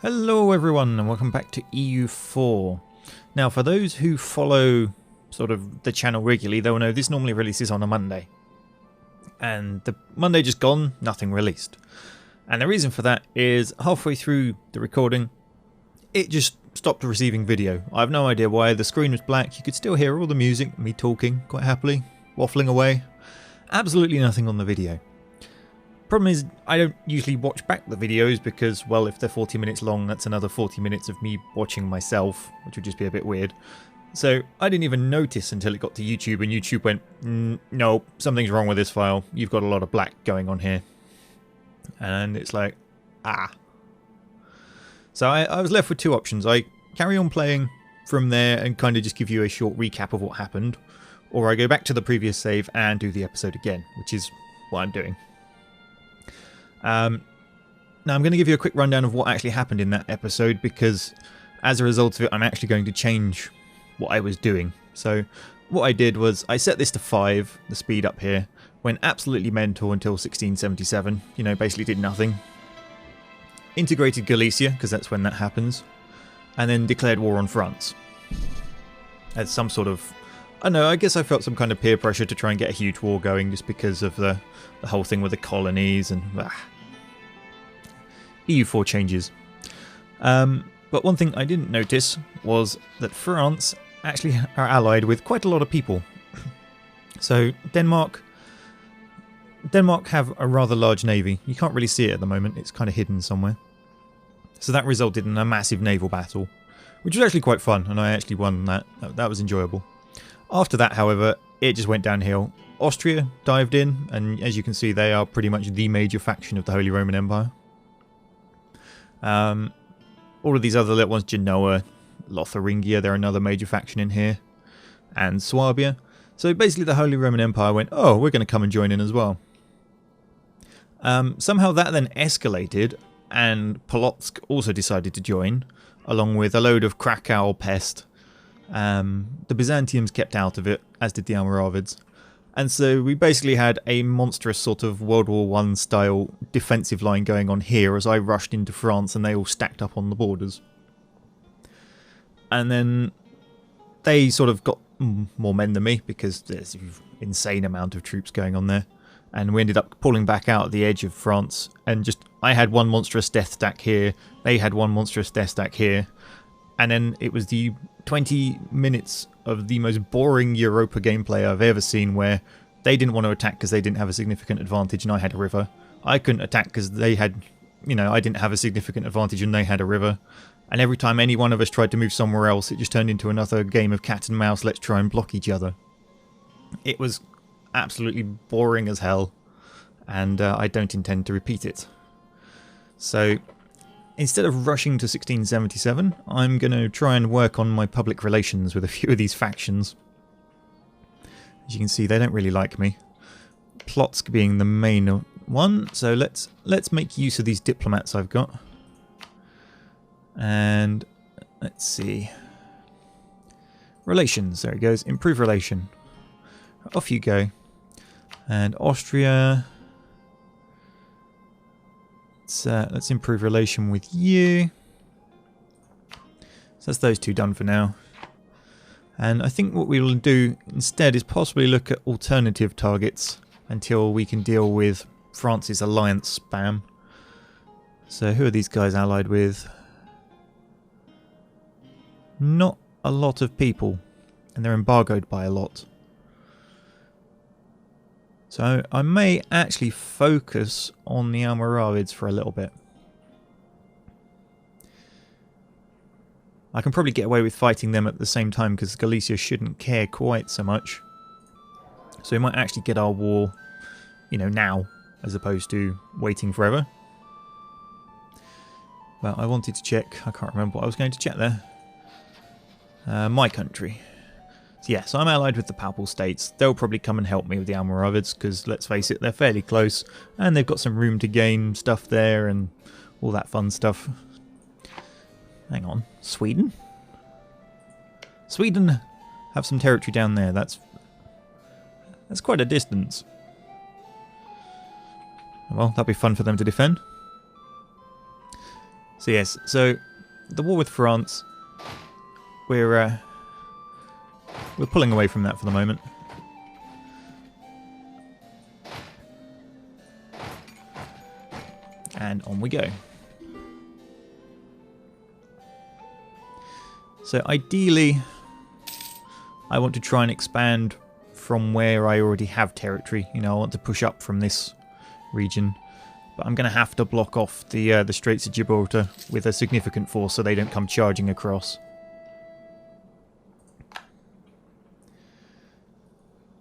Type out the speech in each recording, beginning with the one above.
Hello everyone and welcome back to EU4. Now for those who follow sort of the channel regularly, they'll know this normally releases on a Monday. And the Monday just gone, nothing released. And the reason for that is halfway through the recording, it just stopped receiving video. I have no idea why. The screen was black, you could still hear all the music, me talking quite happily, waffling away. Absolutely nothing on the video. Problem is, I don't usually watch back the videos because, well, if they're 40 minutes long, that's another 40 minutes of me watching myself, which would just be a bit weird. So I didn't even notice until it got to YouTube, and YouTube went, no, something's wrong with this file. You've got a lot of black going on here. And it's like, ah. So I was left with two options. I carry on playing from there and kind of just give you a short recap of what happened, or I go back to the previous save and do the episode again, which is what I'm doing. Now I'm going to give you a quick rundown of what actually happened in that episode, because as a result of it I'm actually going to change what I was doing. So what I did was I set this to 5, the speed up here, went absolutely mental until 1677, you know, basically did nothing. Integrated Galicia, because that's when that happens, and then declared war on France. As some sort of, I don't know, I guess I felt some kind of peer pressure to try and get a huge war going just because of the whole thing with the colonies and EU4 changes. But one thing I didn't notice was that France actually are allied with quite a lot of people. So Denmark have a rather large navy. You can't really see it at the moment, it's kind of hidden somewhere. So that resulted in a massive naval battle, which was actually quite fun, and I actually won that. That was enjoyable. After that, however, it just went downhill. Austria dived in, and as you can see, they are pretty much the major faction of the Holy Roman Empire. All of these other little ones, Genoa, Lotharingia, they're another major faction in here, and Swabia. So basically the Holy Roman Empire went, oh, we're going to come and join in as well. Somehow that then escalated, and Polotsk also decided to join, along with a load of Krakow pest. The Byzantiums kept out of it, as did the Almaravids. And so we basically had a monstrous sort of World War I style defensive line going on here as I rushed into France and they all stacked up on the borders. And then they sort of got more men than me because there's an insane amount of troops going on there. And we ended up pulling back out at the edge of France, and just I had one monstrous death stack here, they had one monstrous death stack here. And then it was the 20 minutes of the most boring Europa gameplay I've ever seen, where they didn't want to attack because they didn't have a significant advantage and I had a river. I couldn't attack because they had, you know, I didn't have a significant advantage and they had a river. And every time any one of us tried to move somewhere else, it just turned into another game of cat and mouse, let's try and block each other. It was absolutely boring as hell, and I don't intend to repeat it. So instead of rushing to 1677, I'm going to try and work on my public relations with a few of these factions. As you can see, they don't really like me. Polotsk being the main one, so let's make use of these diplomats I've got. And let's see. Relations, there it goes. Improve relation. Off you go. And Austria. Let's improve relation with you. So that's those two done for now. And I think what we will do instead is possibly look at alternative targets until we can deal with France's alliance spam. So who are these guys allied with? Not a lot of people, and they're embargoed by a lot. So I may actually focus on the Almaravids for a little bit. I can probably get away with fighting them at the same time because Galicia shouldn't care quite so much. So we might actually get our war, you know, now, as opposed to waiting forever. Well, I wanted to check, I can't remember what I was going to check there. My country. So yeah, so I'm allied with the Papal States. They'll probably come and help me with the Almoravids because, let's face it, they're fairly close. And they've got some room to gain stuff there and all that fun stuff. Hang on. Sweden? Sweden have some territory down there. That's quite a distance. Well, that'd be fun for them to defend. So yes, so the war with France, we're pulling away from that for the moment. And on we go. So ideally, I want to try and expand from where I already have territory. You know, I want to push up from this region. But I'm going to have to block off the Straits of Gibraltar with a significant force so they don't come charging across.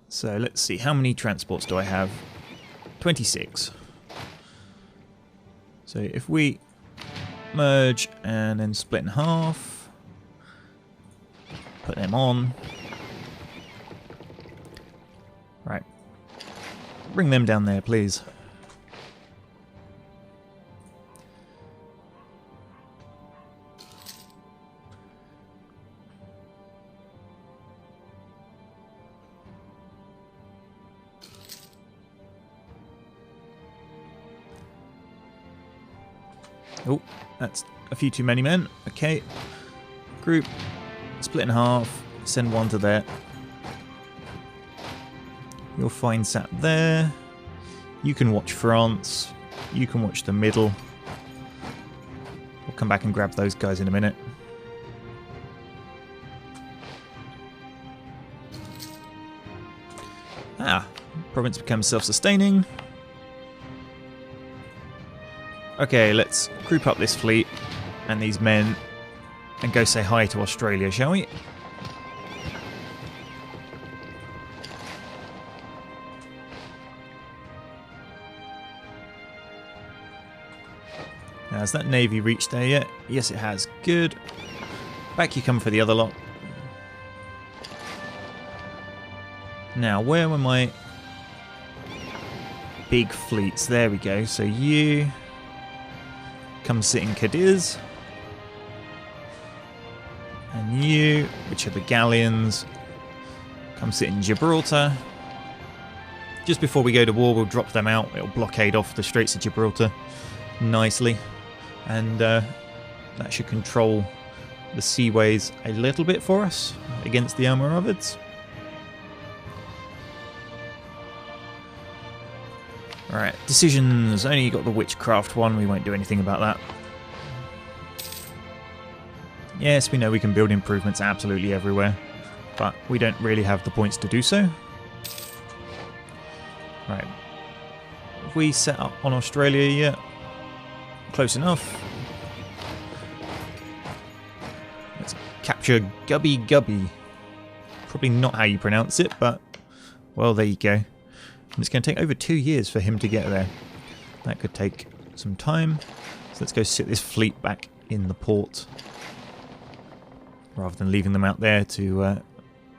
So let's see, how many transports do I have? 26. So if we merge and then split in half, put them on. Right. Bring them down there, please. Oh, that's a few too many men. Okay. Group, split in half, send one to there. You'll find sat there. You can watch France. You can watch the middle. We'll come back and grab those guys in a minute. Ah, province becomes self-sustaining. Okay, let's group up this fleet and these men and go say hi to Australia, shall we? Now, has that navy reached there yet? Yes, it has. Good. Back you come for the other lot. Now, where were my big fleets? There we go. So you come sit in Cadiz. And you, which are the galleons, come sit in Gibraltar. Just before we go to war, we'll drop them out. It'll blockade off the Straits of Gibraltar nicely. And that should control the seaways a little bit for us against the Almaravids. Alright, decisions. Only got the witchcraft one. We won't do anything about that. Yes, we know we can build improvements absolutely everywhere, but we don't really have the points to do so. Right. Have we set up on Australia yet? Close enough. Let's capture Gubby Gubby. Probably not how you pronounce it, but well, there you go. And it's going to take over 2 years for him to get there. That could take some time. So let's go sit this fleet back in the port, rather than leaving them out there to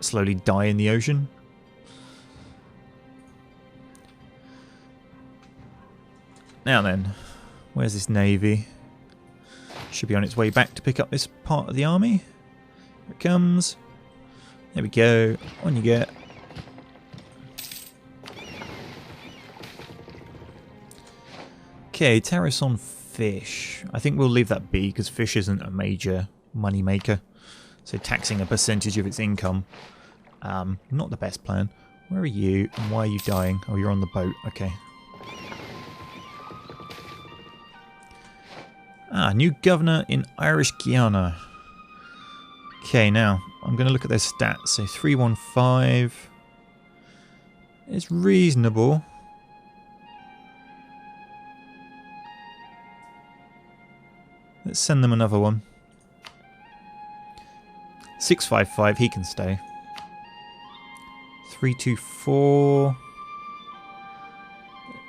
slowly die in the ocean. Now then, where's this navy? Should be on its way back to pick up this part of the army. Here it comes. There we go. On you get. Okay, tariffs on fish. I think we'll leave that be because fish isn't a major money maker. So taxing a percentage of its income, not the best plan. Where are you and why are you dying? Oh, you're on the boat. Okay. Ah, new governor in Irish Guiana. Okay, now I'm going to look at their stats. So 315 is reasonable. Let's send them another one. 655, he can stay. 324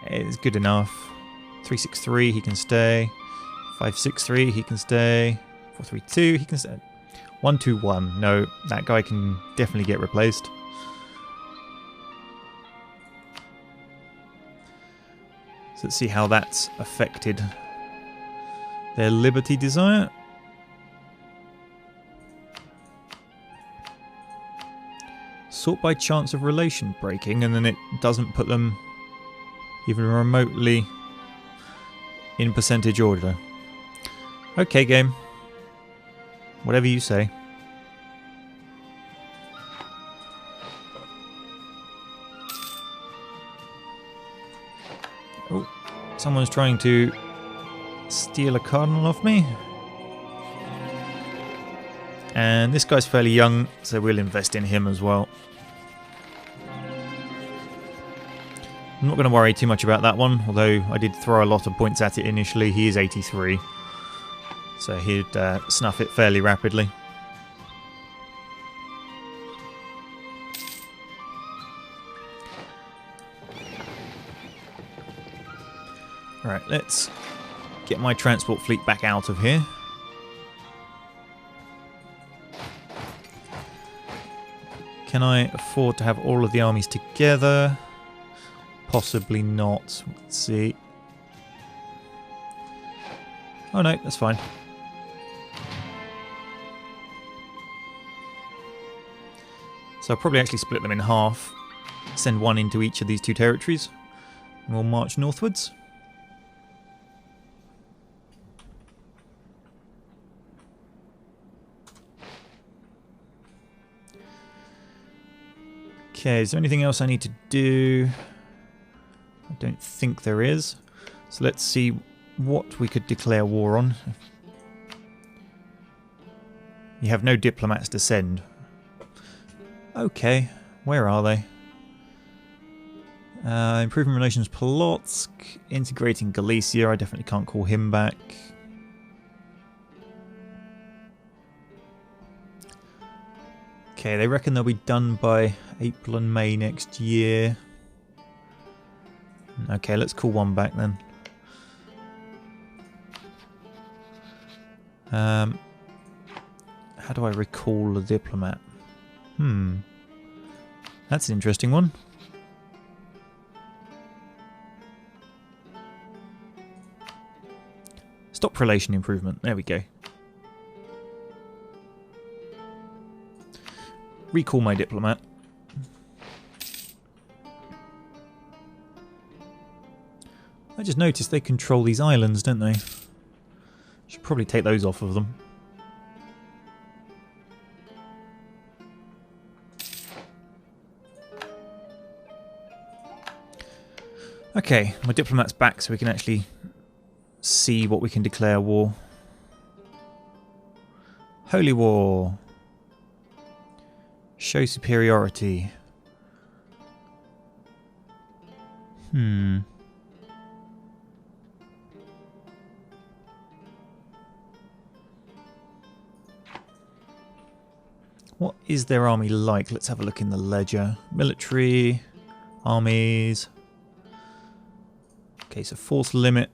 is good enough. 363, he can stay. 563, he can stay. 432, he can stay. 121, no, that guy can definitely get replaced. So let's see how that's affected their liberty desire. Sort by chance of relation breaking, and then it doesn't put them even remotely in percentage order. Okay, game. Whatever you say. Oh, someone's trying to steal a cardinal off me. And this guy's fairly young, so we'll invest in him as well. I'm not going to worry too much about that one, although I did throw a lot of points at it initially. He is 83, so he'd snuff it fairly rapidly. Alright, let's get my transport fleet back out of here. Can I afford to have all of the armies together? Possibly not. Let's see. Oh no, that's fine. So I'll probably actually split them in half. Send one into each of these two territories. And we'll march northwards. Okay, is there anything else I need to do? I don't think there is. So let's see what we could declare war on. You have no diplomats to send. Okay, where are they? Improving relations Polotsk, integrating Galicia. I definitely can't call him back. Okay, they reckon they'll be done by April and May next year. Okay, let's call one back then. How do I recall a diplomat? That's an interesting one. Stop relation improvement. There we go. Recall my diplomat. I just noticed they control these islands, don't they? Should probably take those off of them. Okay, my diplomat's back so we can actually see what we can declare war. Holy War. Show superiority. What is their army like? Let's have a look in the ledger. Military, armies. Okay, so force limit.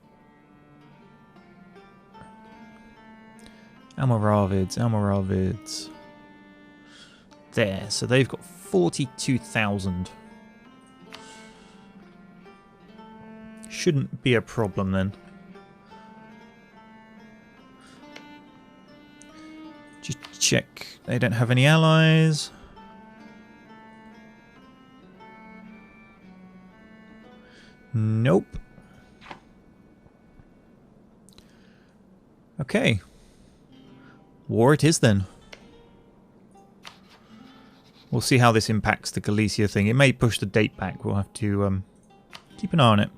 Almaravids. There, so they've got 42,000. Shouldn't be a problem then. Just check they don't have any allies. Nope. Okay. War it is then. We'll see how this impacts the Galicia thing. It may push the date back. We'll have to keep an eye on it.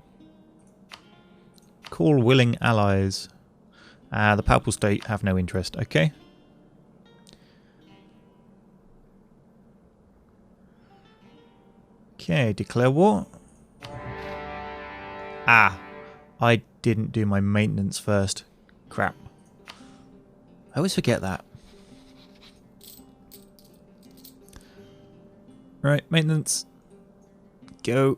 Call willing allies. The Papal State have no interest. Okay. Okay, declare war. I didn't do my maintenance first. Crap. I always forget that. Right, maintenance. Go.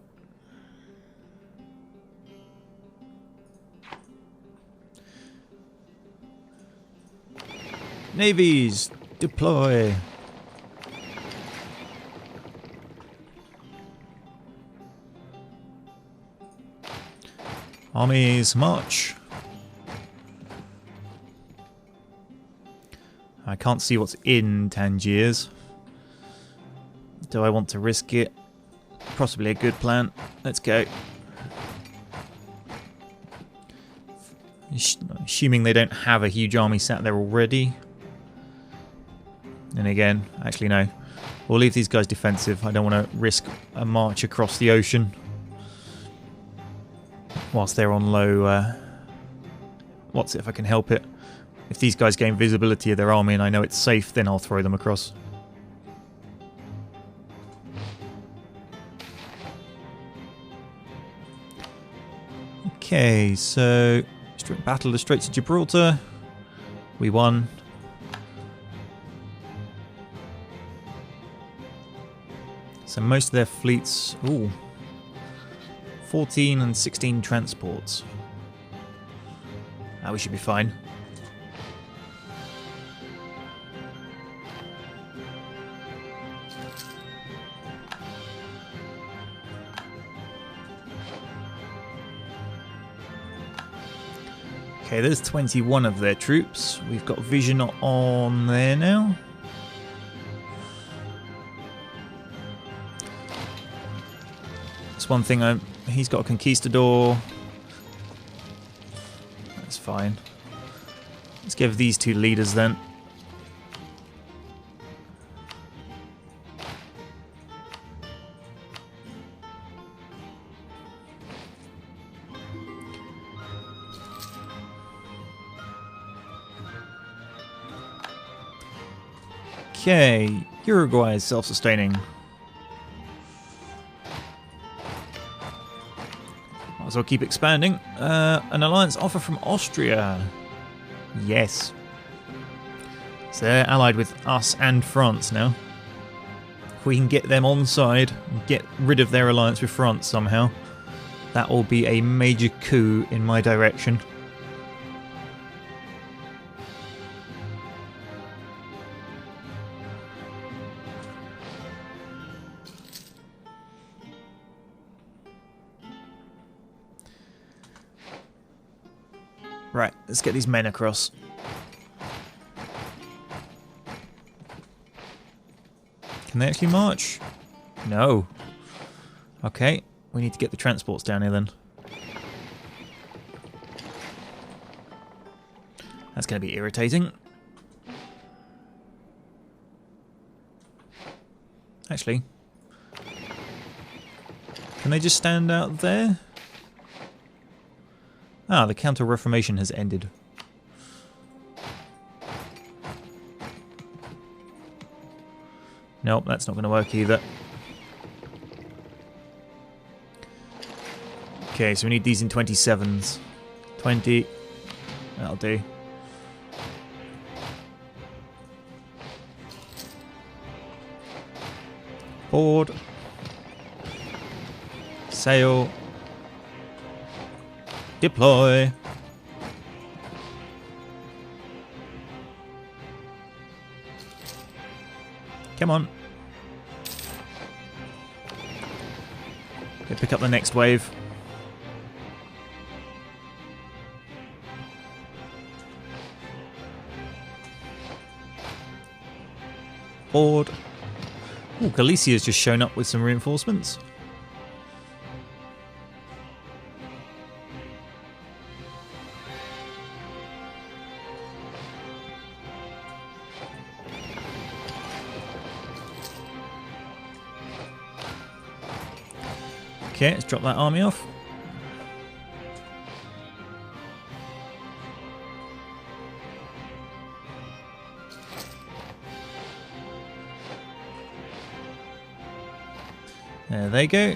Navies, deploy. Armies, march. I can't see what's in Tangiers. Do I want to risk it? Possibly a good plan. Let's go. Assuming they don't have a huge army sat there already. And again, actually no. We'll leave these guys defensive. I don't want to risk a march across the ocean whilst they're on low. What's it if I can help it? If these guys gain visibility of their army and I know it's safe, then I'll throw them across. Okay, so Battle of the Straits of Gibraltar. We won. So most of their fleets... Ooh. 14 and 16 transports. We should be fine. Okay, there's 21 of their troops. We've got vision on there now. That's one thing. He's got a conquistador. That's fine. Let's give these two leaders then. Okay, Uruguay is self-sustaining. Might as well keep expanding. An alliance offer from Austria. Yes. So they're allied with us and France now. If we can get them on side and get rid of their alliance with France somehow, that will be a major coup in my direction. Right, let's get these men across. Can they actually march? No. Okay, we need to get the transports down here then. That's going to be irritating. Actually, can they just stand out there? Ah, the Counter-Reformation has ended. Nope, that's not going to work either. Okay, so we need these in 27s. 20. That'll do. Board. Sail. Deploy. Come on. Go pick up the next wave. Board. Ooh, Galicia's just shown up with some reinforcements. Okay, let's drop that army off. There they go.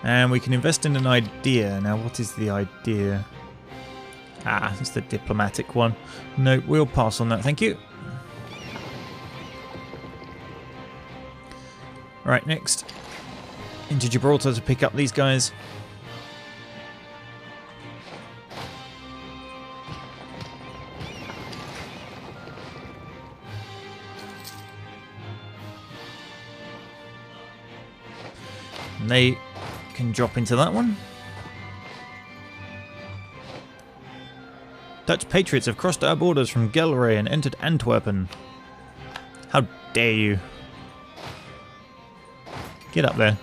And we can invest in an idea. Now, what is the idea? Ah, it's the diplomatic one. No, we'll pass on that, thank you. Right, next. Into Gibraltar to pick up these guys. And they can drop into that one. Dutch patriots have crossed our borders from Gelre and entered Antwerpen. How dare you? Get up there.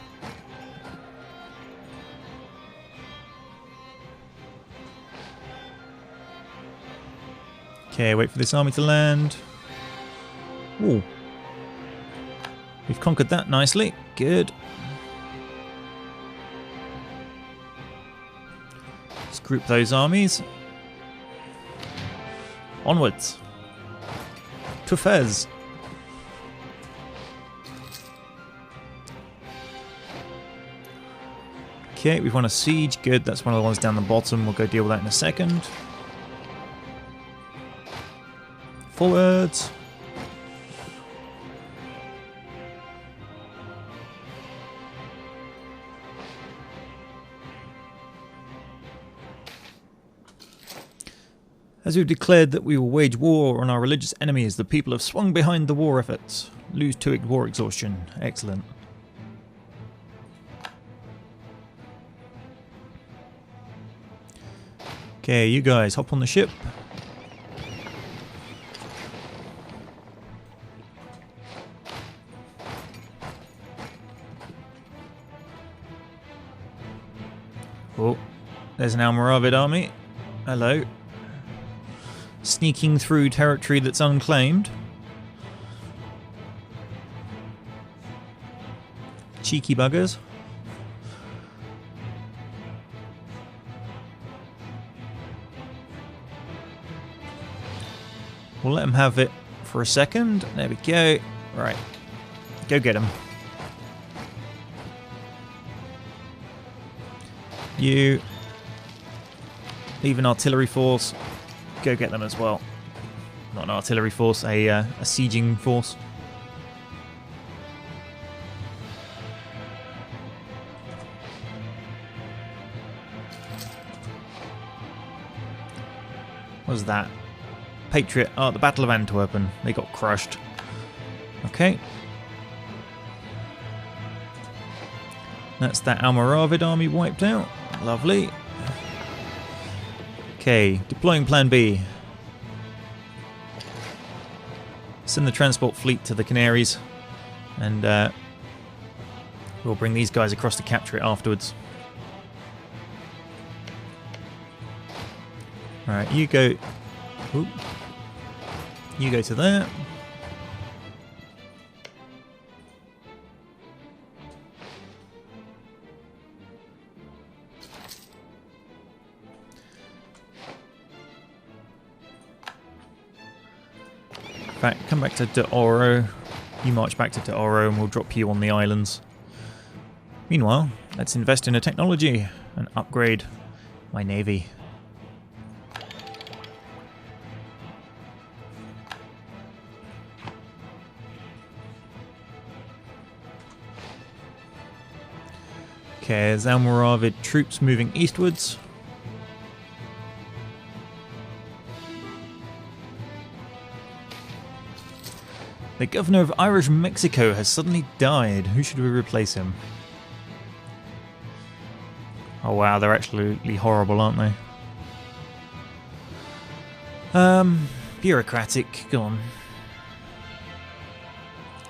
Okay, wait for this army to land. Ooh. We've conquered that nicely. Good. Let's group those armies. Onwards. To Fez. Okay, we've won a siege. Good, that's one of the ones down the bottom. We'll go deal with that in a second. Forwards. As we've declared that we will wage war on our religious enemies, the people have swung behind the war efforts. Lose 2 war exhaustion. Excellent. Okay, you guys, hop on the ship. Oh, there's an Almaravid army. Hello. Sneaking through territory that's unclaimed. Cheeky buggers. We'll let them have it for a second. There we go. Right. Go get them. You. Leave an artillery force. Go get them as well. Not an artillery force, a sieging force. What was that? Patriot. Oh, the Battle of Antwerpen. They got crushed. Okay. That's that Almaravid army wiped out. Lovely. Okay, deploying Plan B. Send the transport fleet to the Canaries, and we'll bring these guys across to capture it afterwards. Alright, you go... Oop. You go to there. In fact, come back to De Oro. You march back to De Oro and we'll drop you on the islands. Meanwhile, let's invest in a technology and upgrade my navy. Okay, there's Almaravid troops moving eastwards. The governor of Irish Mexico has suddenly died. Who should we replace him? Oh wow, they're absolutely horrible, aren't they? Bureaucratic, go on.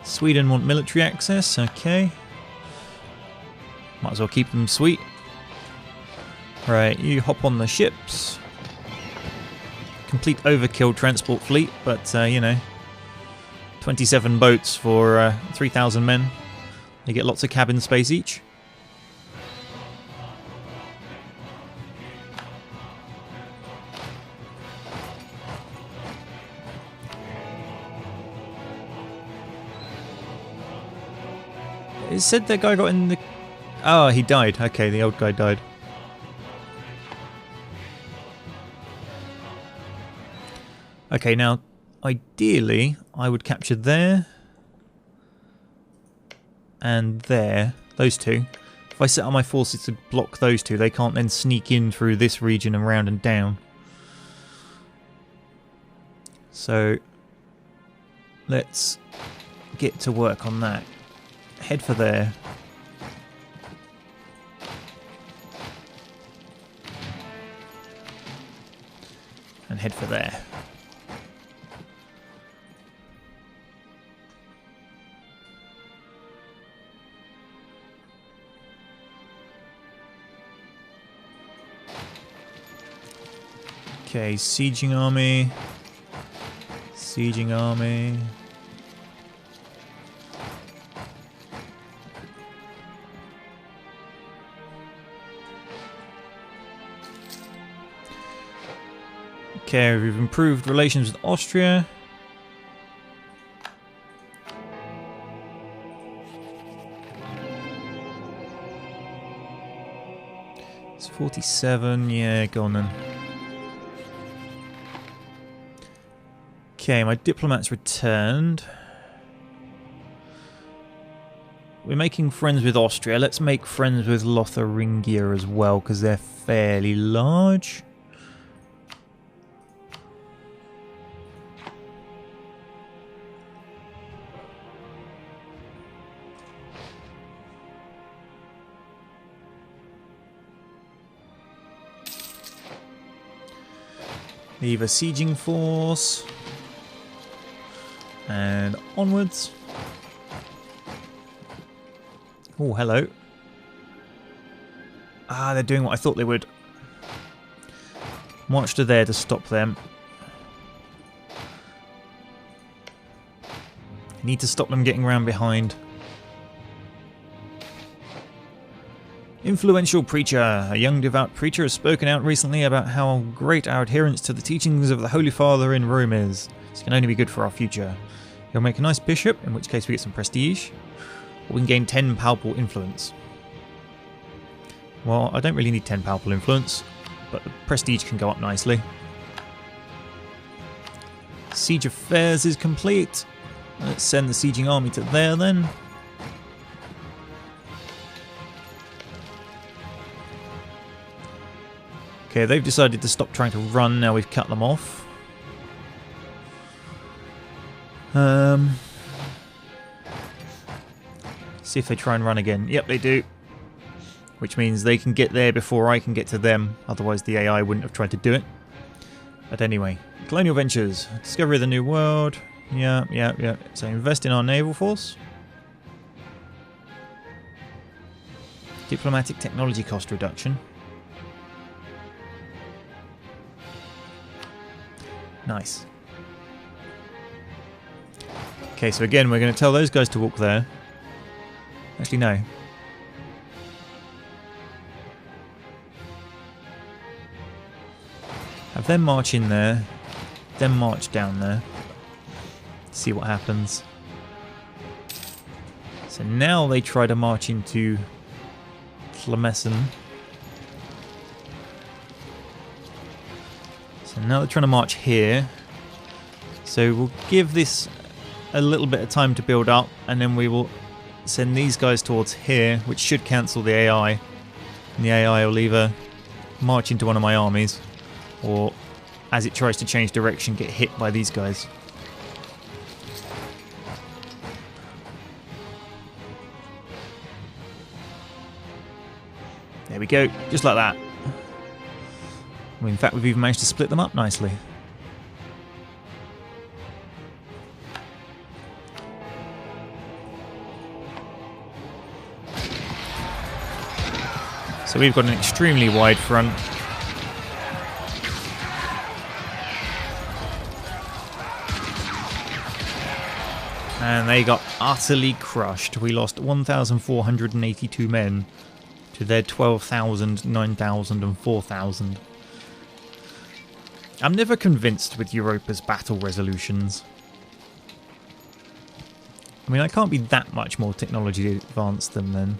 Sweden want military access, okay. Might as well keep them sweet. Right, you hop on the ships. Complete overkill transport fleet, but you know, 27 boats for 3,000 men. They get lots of cabin space each. It said that guy got in the... Oh, he died. Okay, the old guy died. Okay, now, ideally, I would capture there and there. Those two. If I set up my forces to block those two, they can't then sneak in through this region and round and down. So, let's get to work on that. Head for there. And head for there. Okay, sieging army. Sieging army. Okay, we've improved relations with Austria. It's 47, yeah, go on then. Okay, my diplomat's returned. We're making friends with Austria. Let's make friends with Lotharingia as well, because they're fairly large. Leave a sieging force. And onwards. Oh, hello. Ah, they're doing what I thought they would. March to there to stop them. Need to stop them getting around behind. Influential preacher. A young devout preacher has spoken out recently about how great our adherence to the teachings of the Holy Father in Rome is. This can only be good for our future. He'll make a nice bishop, in which case we get some prestige. Or we can gain 10 palpable influence. Well, I don't really need 10 palpable influence, but the prestige can go up nicely. Siege of Fairs is complete. Let's send the sieging army to there then. Okay, they've decided to stop trying to run now we've cut them off. See if they try and run again. Yep, they do. Which means they can get there before I can get to them. Otherwise the AI wouldn't have tried to do it. But anyway, Colonial Ventures. Discovery of the New World. Yeah. So invest in our naval force. Diplomatic technology cost reduction. Nice. Okay, so again, we're going to tell those guys to walk there. Actually, no. Have them march in there, then march down there. See what happens. So now they try to march into Tlemcen. So now they're trying to march here. So we'll give this a little bit of time to build up, and then we will send these guys towards here, which should cancel the AI. And the AI will either march into one of my armies, or as it tries to change direction, get hit by these guys. There we go, just like that. I mean, in fact, we've even managed to split them up nicely. So we've got an extremely wide front. And they got utterly crushed. We lost 1,482 men to their 12,000, 9,000 and 4,000. I'm never convinced with Europa's battle resolutions. I mean, I can't be that much more technology advanced than them.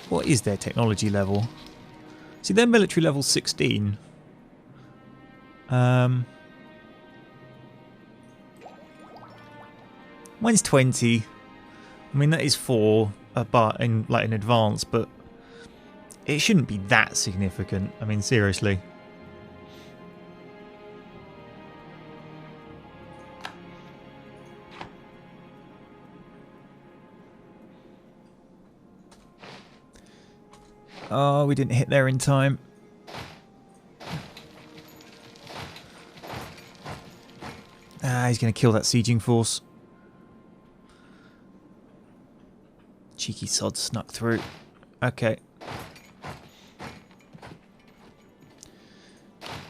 What is their technology level? See, their military level 16. Mine's 20. I mean, that is 4, but in advance, but it shouldn't be that significant. I mean, seriously. Oh, we didn't hit there in time. Ah, he's going to kill that sieging force. Cheeky sod snuck through. Okay.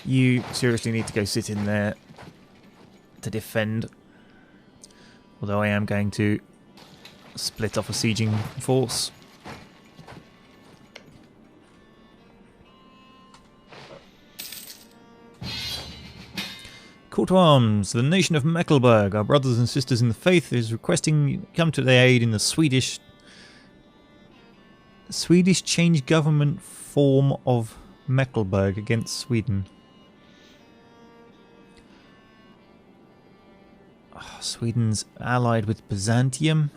You seriously need to go sit in there to defend. Although I am going to split off a sieging force. Call to arms. The nation of Mecklenburg, our brothers and sisters in the faith, is requesting you come to their aid in the Swedish change government form of Mecklenburg against Sweden. Oh, Sweden's allied with Byzantium.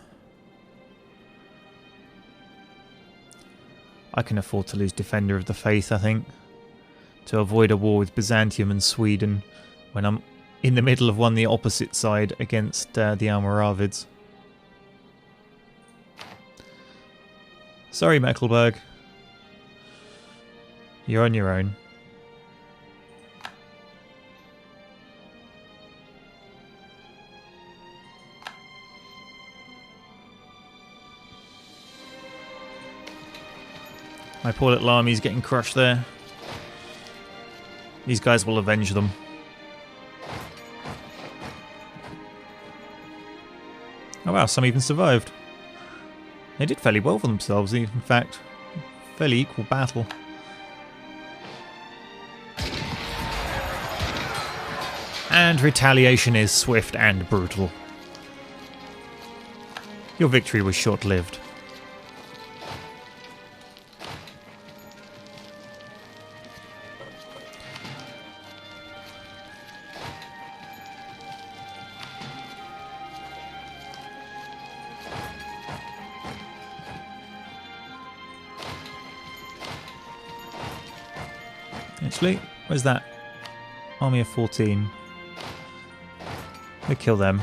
I can afford to lose Defender of the Faith, I think, to avoid a war with Byzantium and Sweden when I'm in the middle of one the opposite side against the Almaravids. Sorry, Mecklenburg. You're on your own. My poor little army's getting crushed there. These guys will avenge them. Oh wow, some even survived. They did fairly well for themselves, in fact. Fairly equal battle. And retaliation is swift and brutal. Your victory was short-lived. Actually, where's that? Army of 14. We'll kill them.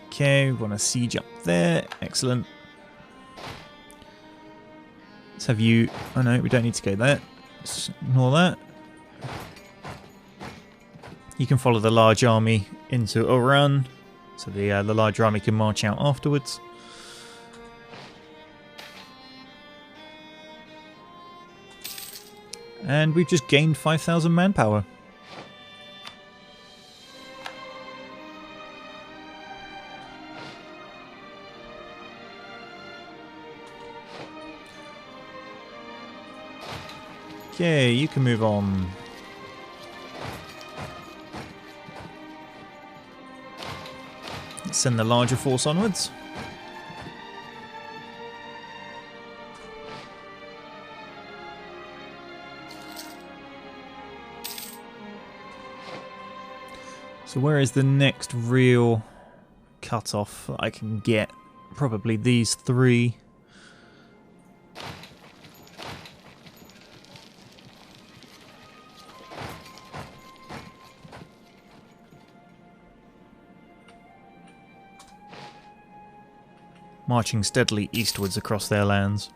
Okay, we want to siege up there. Excellent. Let's have you... Oh no, we don't need to go there. Let's ignore that. You can follow the large army into Oran, so the larger army can march out afterwards. And we've just gained 5,000 manpower. Okay, you can move on. Send the larger force onwards. So where is the next real cut-off that I can get? Probably these three. Marching steadily eastwards across their lands.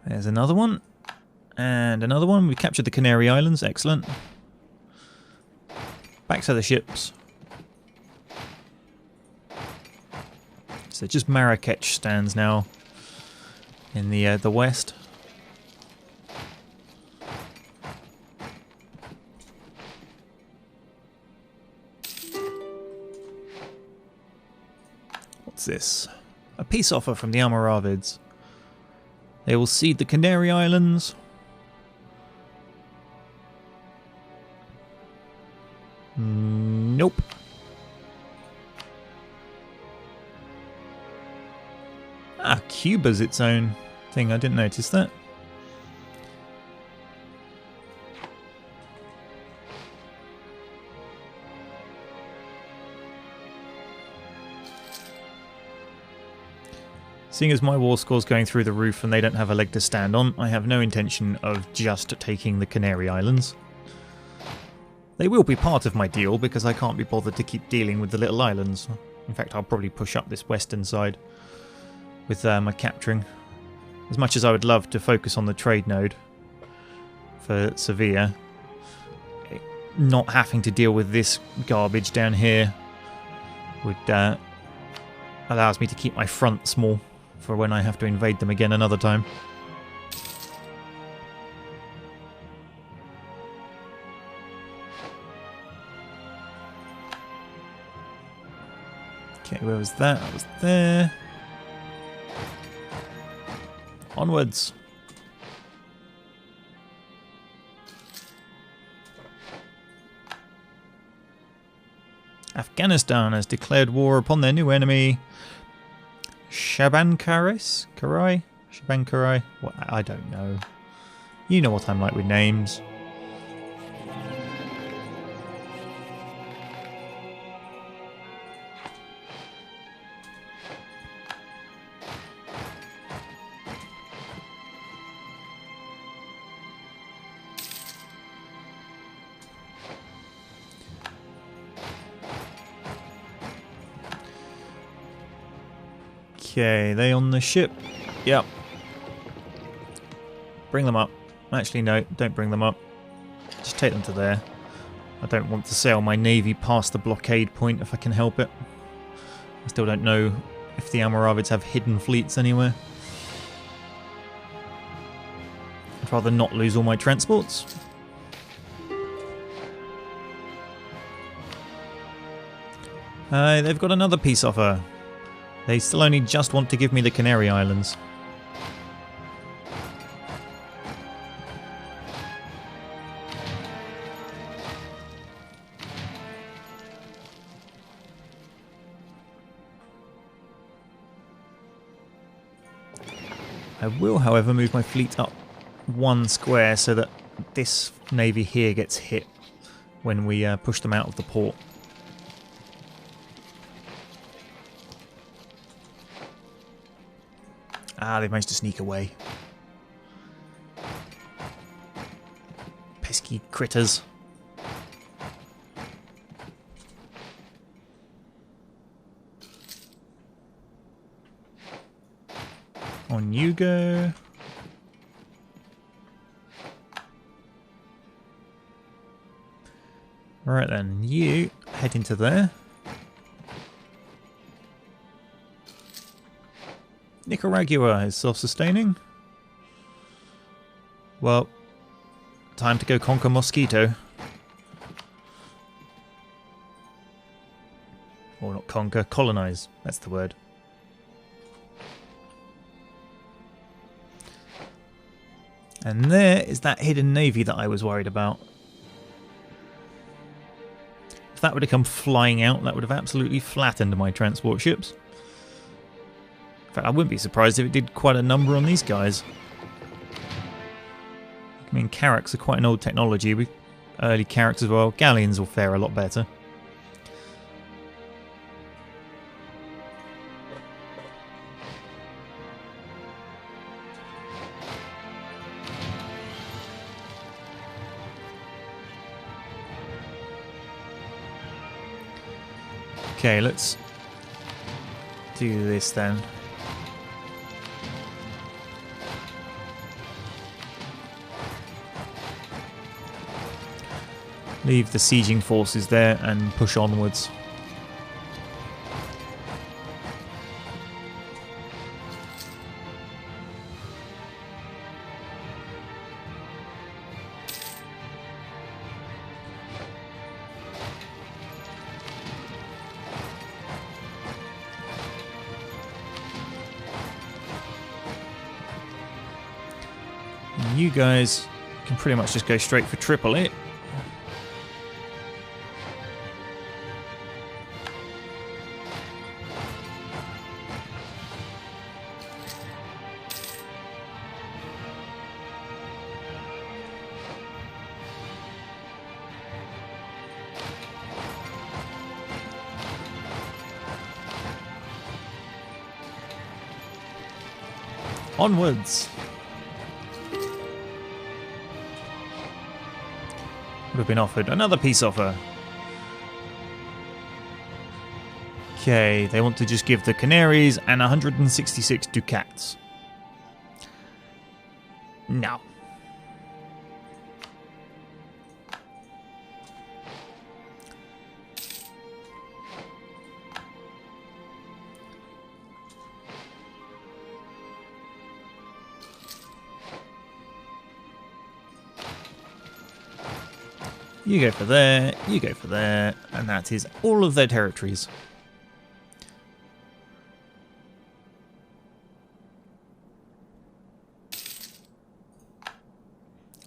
There's another one. And another one. We captured the Canary Islands. Excellent. Back to the ships. So just Marrakech stands now in the west. What's this? A peace offer from the Almaravids. They will cede the Canary Islands. Nope. Ah, Cuba's its own thing. I didn't notice that. Seeing as my war score's going through the roof and they don't have a leg to stand on, I have no intention of just taking the Canary Islands. They will be part of my deal because I can't be bothered to keep dealing with the little islands. In fact, I'll probably push up this western side. with my capturing. As much as I would love to focus on the trade node for Sevilla, not having to deal with this garbage down here would allows me to keep my front small for when I have to invade them again another time. Okay, where was that? That was there. Onwards. Afghanistan has declared war upon their new enemy, Shabankarai? What? I don't know. You know what I'm like with names. Okay, they on the ship? Yep. Bring them up. Actually, no, don't bring them up. Just take them to there. I don't want to sail my navy past the blockade point if I can help it. I still don't know if the Almaravids have hidden fleets anywhere. I'd rather not lose all my transports. They've got another peace offer. They still only just want to give me the Canary Islands. I will, however, move my fleet up one square so that this navy here gets hit when we push them out of the port. Ah, they've managed to sneak away. Pesky critters. On you go. Right then, you head into there. Nicaragua is self-sustaining. Well, time to go conquer Mosquito. Or not conquer, colonize. That's the word. And there is that hidden navy that I was worried about. If that would have come flying out, that would have absolutely flattened my transport ships. In fact, I wouldn't be surprised if it did quite a number on these guys. I mean, carracks are quite an old technology. With early carracks as well. Galleons will fare a lot better. Okay, let's do this then. Leave the sieging forces there and push onwards. And you guys can pretty much just go straight for Tripoli. Onwards. Would have been offered another peace offer. Okay, they want to just give the Canaries and 166 ducats. No. You go for there, you go for there, and that is all of their territories.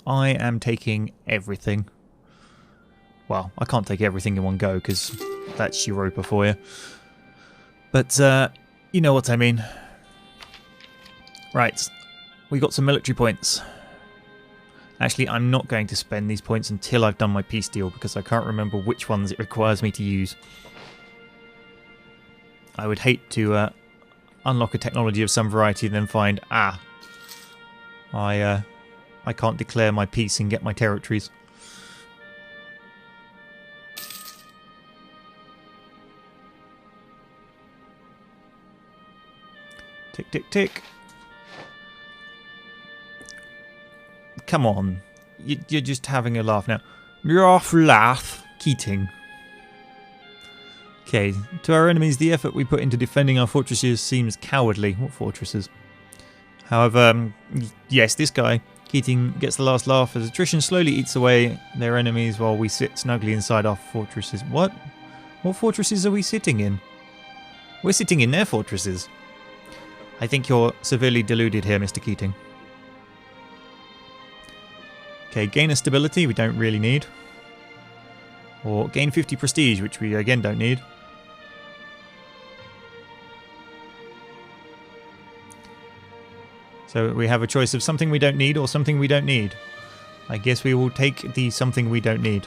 I am taking everything. Well, I can't take everything in one go because that's Europa for you. But you know what I mean. Right, we got some military points. Actually, I'm not going to spend these points until I've done my peace deal because I can't remember which ones it requires me to use. I would hate to unlock a technology of some variety and then find, I can't declare my peace and get my territories. Tick, tick, tick. Come on. You're just having a laugh now. Laugh, Keating. Okay, to our enemies, the effort we put into defending our fortresses seems cowardly. What fortresses? However, yes, this guy, Keating, gets the last laugh as attrition slowly eats away their enemies while we sit snugly inside our fortresses. What? What fortresses are we sitting in? We're sitting in their fortresses. I think you're severely deluded here, Mr. Keating. Okay, gain a stability we don't really need. Or gain 50 prestige, which we again don't need. So we have a choice of something we don't need or something we don't need. I guess we will take the something we don't need.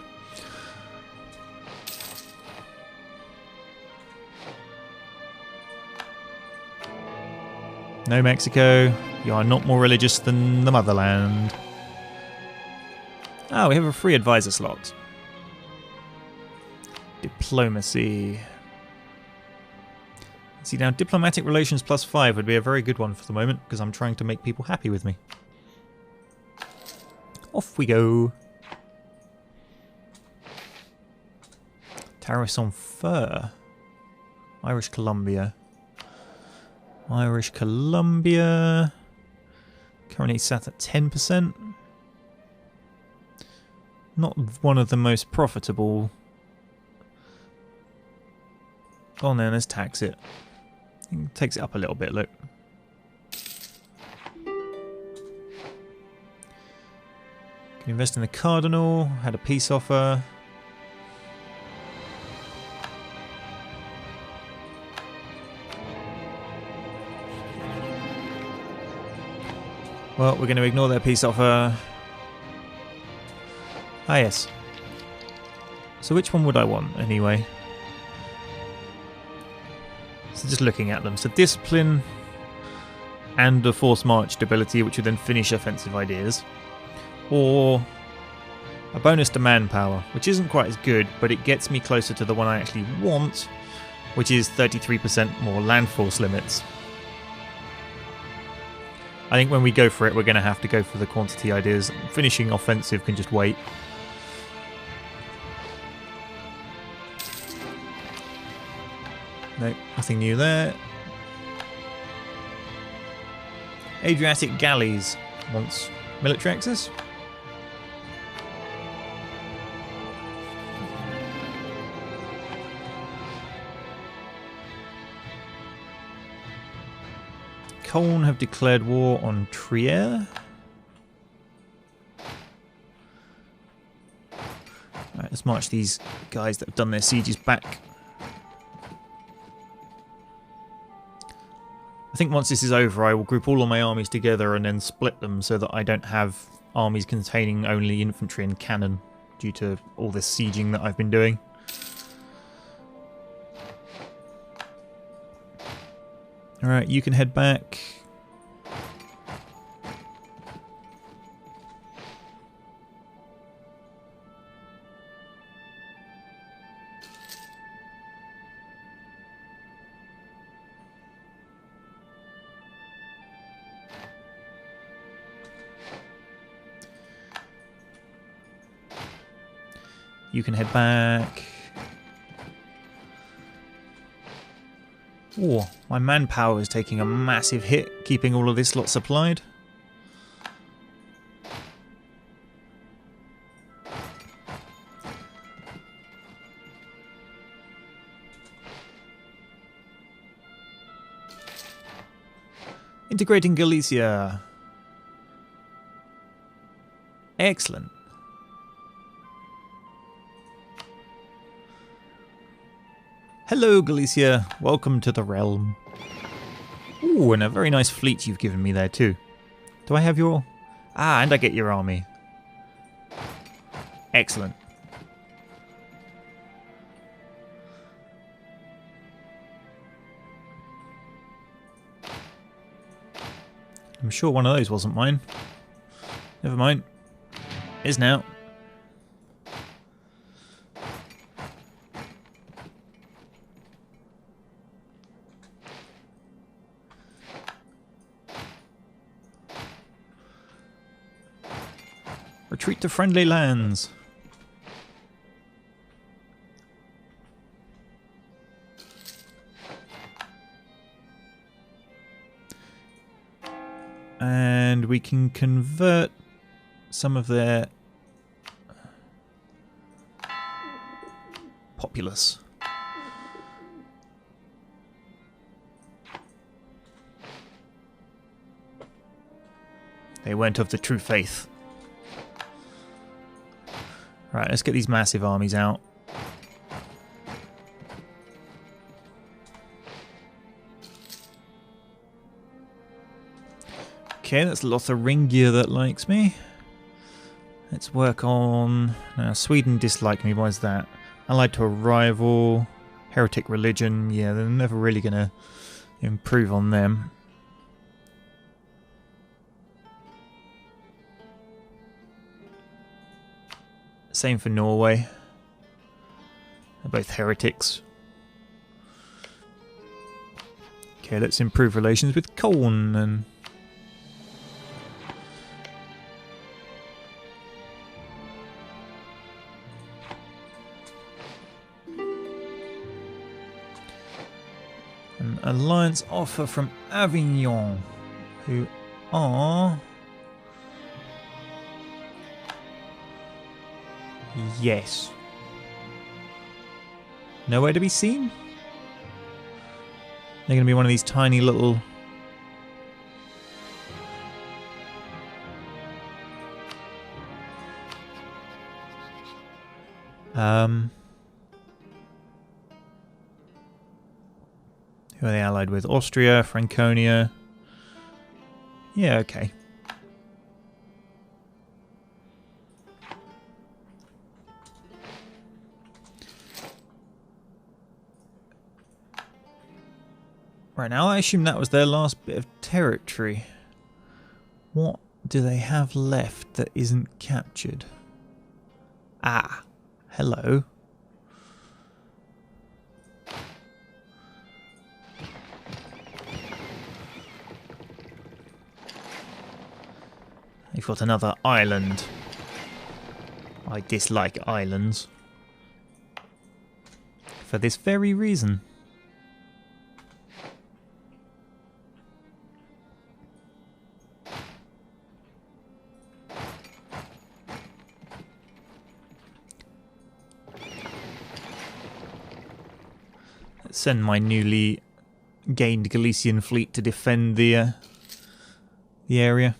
No, Mexico, you are not more religious than the motherland. Ah, we have a free advisor slot. Diplomacy. See, now diplomatic relations +5 would be a very good one for the moment because I'm trying to make people happy with me. Off we go. Tariffs on fur. Irish Columbia. Irish Columbia. Currently sat at 10%. Not one of the most profitable. Go on then, let's tax it. It takes it up a little bit, look. Can invest in the Cardinal, had a peace offer. Well, we're going to ignore their peace offer. Ah, yes. So which one would I want, anyway? So just looking at them. So discipline and a force march ability, which would then finish offensive ideas. Or a bonus to manpower, which isn't quite as good, but it gets me closer to the one I actually want, which is 33% more land force limits. I think when we go for it, we're going to have to go for the quantity ideas. Finishing offensive can just wait. No, nothing new there. Adriatic galleys wants military access. Colne have declared war on Trier. Right, let's march these guys that have done their sieges back. I think once this is over, I will group all of my armies together and then split them so that I don't have armies containing only infantry and cannon due to all this sieging that I've been doing. Alright, you can head back. You can head back. Oh, my manpower is taking a massive hit, keeping all of this lot supplied. Integrating Galicia. Excellent. Hello, Galicia. Welcome to the realm. Ooh, and a very nice fleet you've given me there too. Do I have your... Ah, and I get your army. Excellent. I'm sure one of those wasn't mine. Never mind. Is now. Retreat to friendly lands. And we can convert some of their populace. They weren't of the true faith. Right, let's get these massive armies out. Okay, that's Lotharingia that likes me. Let's work on... Sweden dislike me, why is that? Allied to a rival. Heretic religion, yeah, they're never really going to improve on them. Same for Norway. They're both heretics. Okay, let's improve relations with Colne and... An alliance offer from Avignon, who are... Yes. Nowhere to be seen? They're going to be one of these tiny little... Who are they allied with? Austria, Franconia. Yeah, okay. Right, now I assume that was their last bit of territory. What do they have left that isn't captured? Ah, hello. They've got another island. I dislike islands. For this very reason. Let's send my newly gained Galician fleet to defend the area.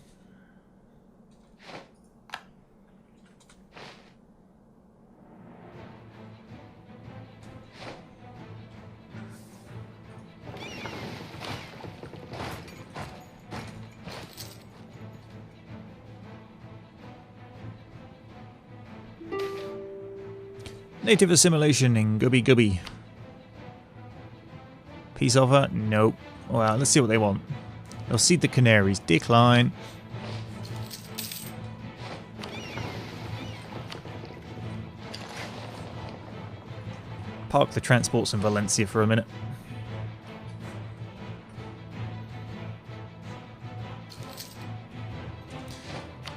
Native assimilation in Gubby Gubby. Peace offer? Nope. Well, let's see what they want. They'll cede the Canaries. Decline. Park the transports in Valencia for a minute.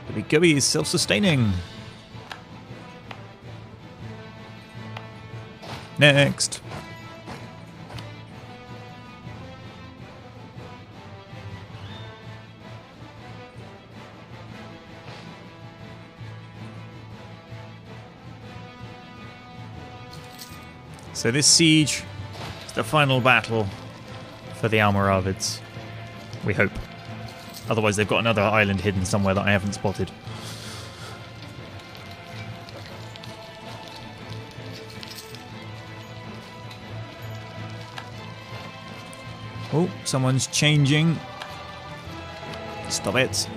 Gubby Gubby is self-sustaining. Next. So this siege is the final battle for the Almaravids. We hope. Otherwise they've got another island hidden somewhere that I haven't spotted. Oh, someone's changing. Stop it.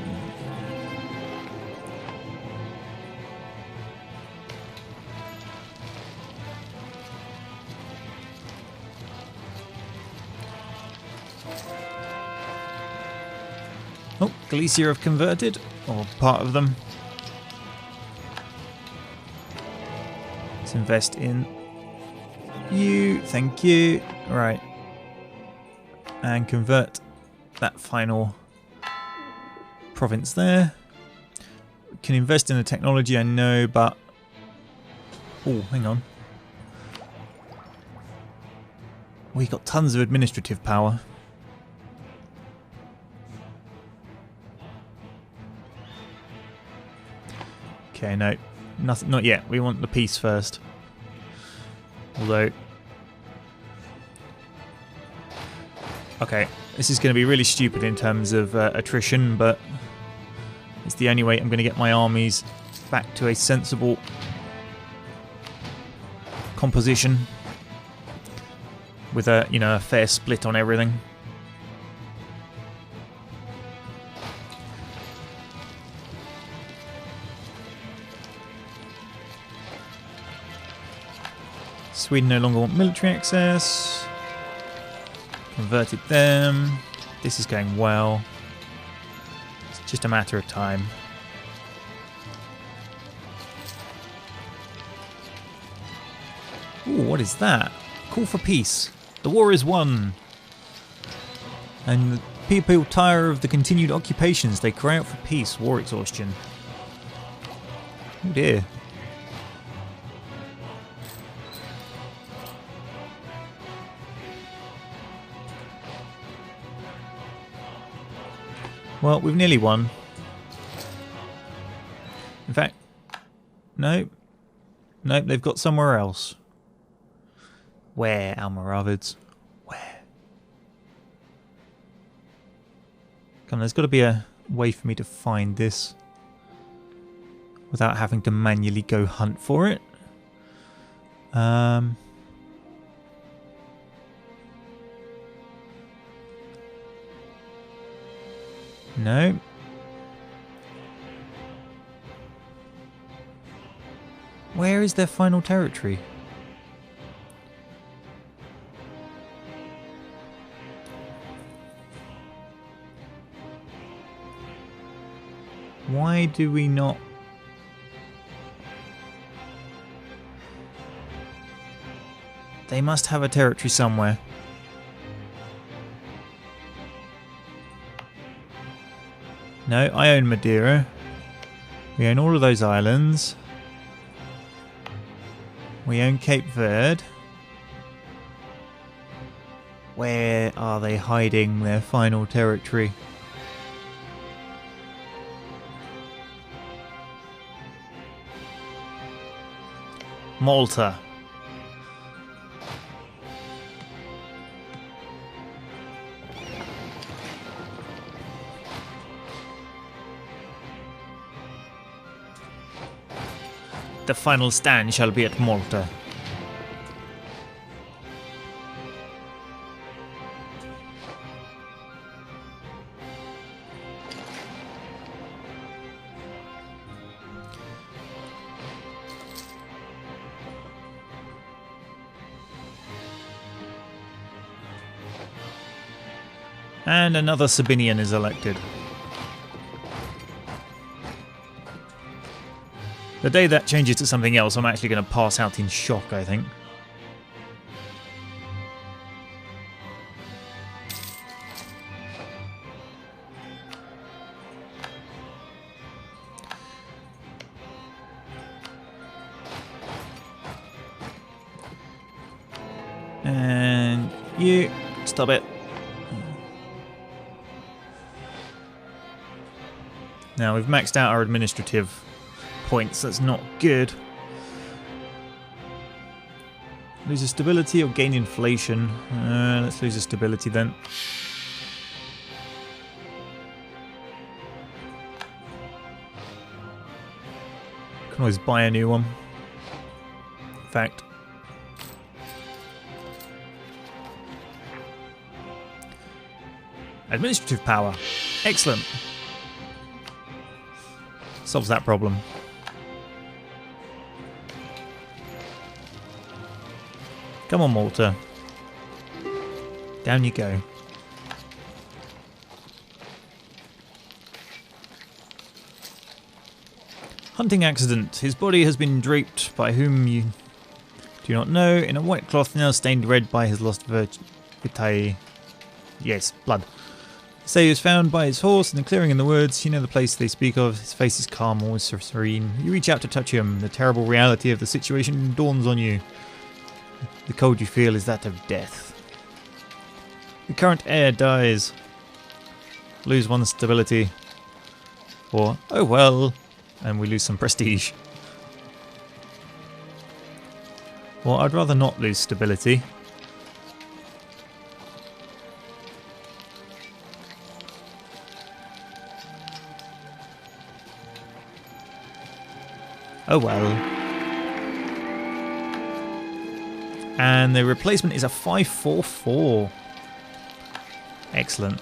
Oh, Galicia have converted, or part of them. Let's invest in you, thank you. Right. And convert that final province there. We can invest in the technology, I know, but... Oh, hang on. We got tons of administrative power. Okay, no, nothing, not yet. We want the peace first. Although, okay, this is going to be really stupid in terms of attrition, but it's the only way I'm going to get my armies back to a sensible composition with a, you know, a fair split on everything. Sweden no longer want military access. Converted them. This is going well. It's just a matter of time. Ooh, what is that? Call for peace. The war is won. And the people tire of the continued occupations. They cry out for peace. War exhaustion. Oh dear. Well, we've nearly won. In fact, no. Nope, they've got somewhere else. Where, Almaravids? Where? Come on, there's got to be a way for me to find this without having to manually go hunt for it. No. Where is their final territory? Why do we not... They must have a territory somewhere. No, I own Madeira. We own all of those islands. We own Cape Verde. Where are they hiding their final territory? Malta. The final stand shall be at Malta. And another Sabinian is elected. The day that changes to something else, I'm actually going to pass out in shock, I think. And you stop it. Now we've maxed out our administrative points. That's not good. Lose a stability or gain inflation. Let's lose a stability then. Can always buy a new one. In fact, administrative power. Excellent. Solves that problem. Come on, Malta. Down you go. Hunting accident. His body has been draped by whom you do not know in a white cloth now stained red by his lost vitae. Yes, blood. Say he was found by his horse in the clearing in the woods. You know the place they speak of. His face is calm, always serene. You reach out to touch him. The terrible reality of the situation dawns on you. The cold you feel is that of death. The current heir dies. Lose one stability. Or, oh well, and we lose some prestige. Well, I'd rather not lose stability. Oh well. And the replacement is a 544. Excellent.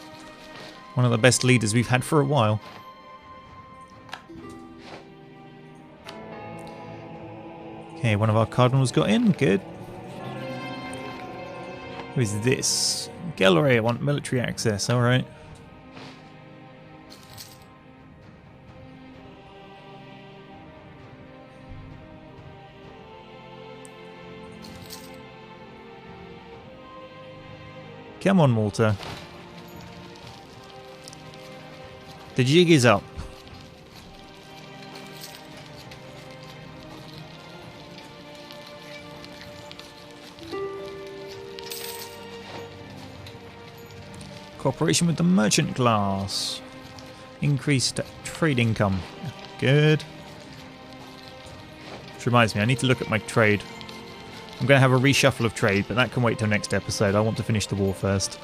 One of the best leaders we've had for a while. Okay, one of our cardinals got in. Good. Who is this? Gallery, I want military access. Alright. Come on, Malta. The jig is up. Cooperation with the merchant class. Increased trade income. Good. Which reminds me, I need to look at my trade. I'm going to have a reshuffle of trade, but that can wait till next episode. I want to finish the war first.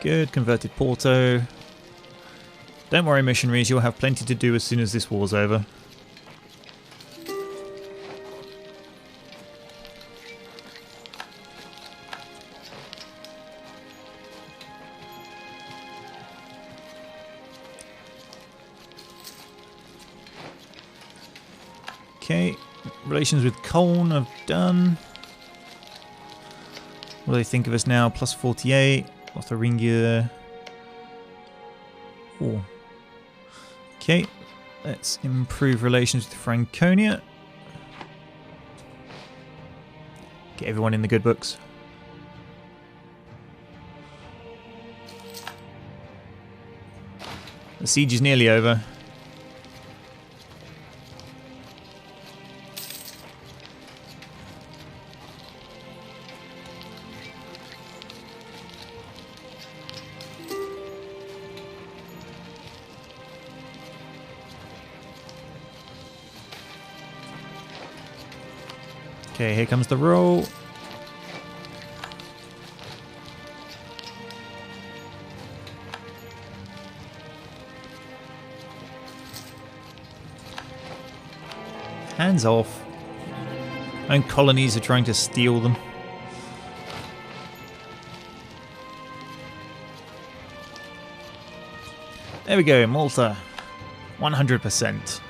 Good, converted Porto. Don't worry, missionaries, you'll have plenty to do as soon as this war's over. Okay, relations with Colne I've done. What do they think of us now? Plus 48. Lotharingia. Oh. Okay, let's improve relations with Franconia. Get everyone in the good books. The siege is nearly over. Okay, here comes the roll. Hands off. And colonies are trying to steal them. There we go, Malta. 100%.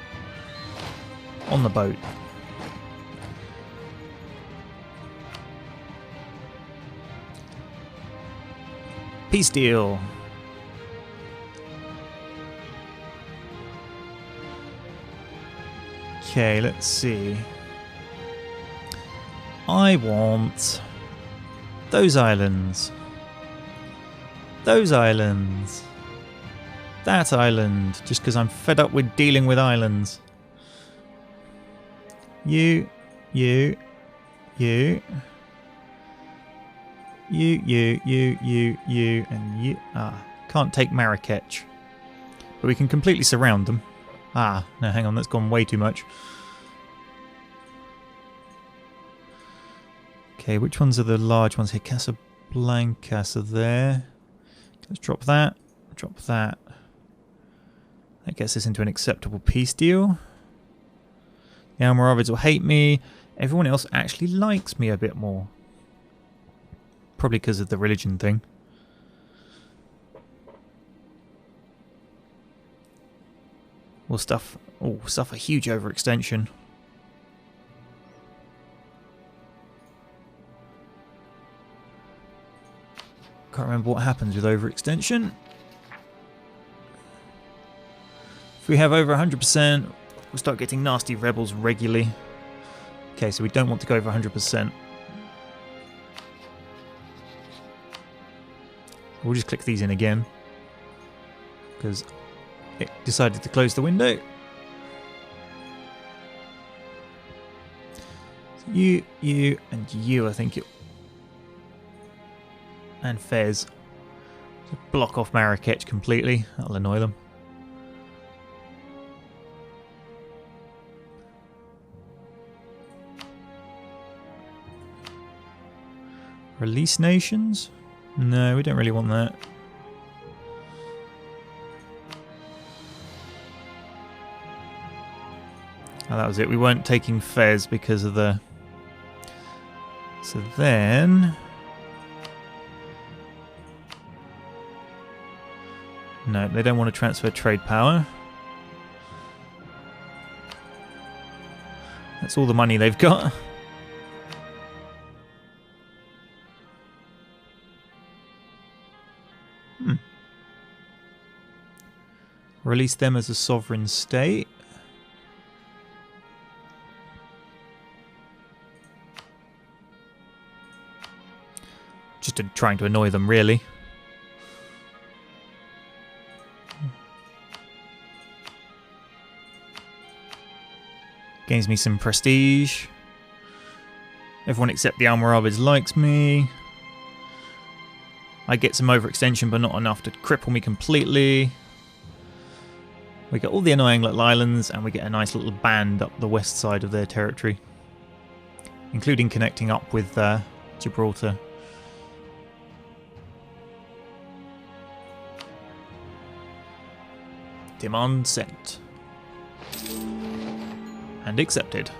On the boat. Peace deal. Okay, let's see. I want those islands. those islands. That island, just because I'm fed up with dealing with islands. You, and you. Ah, can't take Marrakech. But we can completely surround them. Ah, no, hang on, that's gone way too much. Okay, which ones are the large ones here? Casablanca, so there. Let's drop that. Drop that. That gets us into an acceptable peace deal. The Almaravids will hate me. Everyone else actually likes me a bit more. Probably because of the religion thing. We'll suffer huge overextension. Can't remember what happens with overextension. If we have over 100%, we'll start getting nasty rebels regularly. Okay, so we don't want to go over 100%. We'll just click these in again, because it decided to close the window. So you, and you, I think it... And Fez. So block off Marrakech completely. That'll annoy them. Release nations? No, we don't really want that. Oh, that was it. We weren't taking Fez because of the... So then... No, they don't want to transfer trade power. That's all the money they've got. Release them as a sovereign state. Just trying to annoy them, really. Gains me some prestige. Everyone except the Almaravids likes me. I get some overextension, but not enough to cripple me completely. We get all the annoying little islands, and we get a nice little band up the west side of their territory, including connecting up with Gibraltar. Demand sent. And accepted.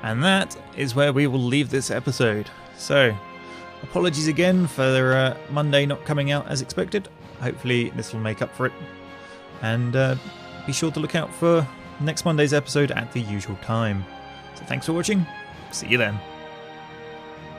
And that is where we will leave this episode. So, apologies again for Monday not coming out as expected. Hopefully this will make up for it. And be sure to look out for next Monday's episode at the usual time. So thanks for watching. See you then.